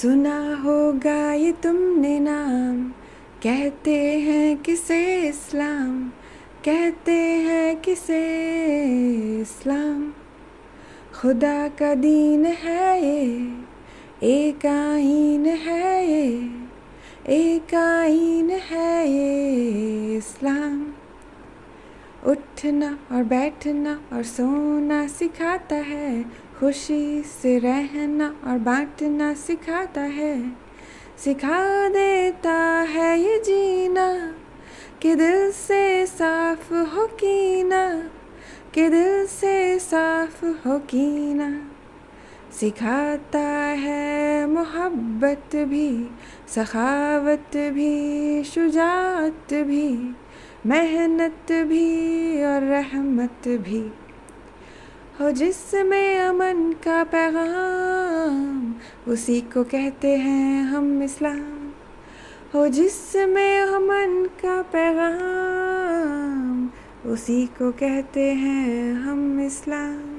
सुना होगा ये तुमने नाम, कहते हैं किसे इस्लाम, कहते हैं किसे इस्लाम। खुदा का दीन है ये, एक आईन है ये, एक आईन है ये इस्लाम। उठना और बैठना और सोना सिखाता है, खुशी से रहना और बांटना सिखाता है। सिखा देता है ये जीना कि दिल से साफ हो कीना, कि दिल से साफ हो कीना। सिखाता है मोहब्बत भी, सखावत भी, शुजाअत भी, मेहनत भी और रहमत भी। हो जिसमें अमन का पैगाम, उसी को कहते हैं हम इस्लाम। हो जिसमें अमन का पैगाम, उसी को कहते हैं हम इस्लाम।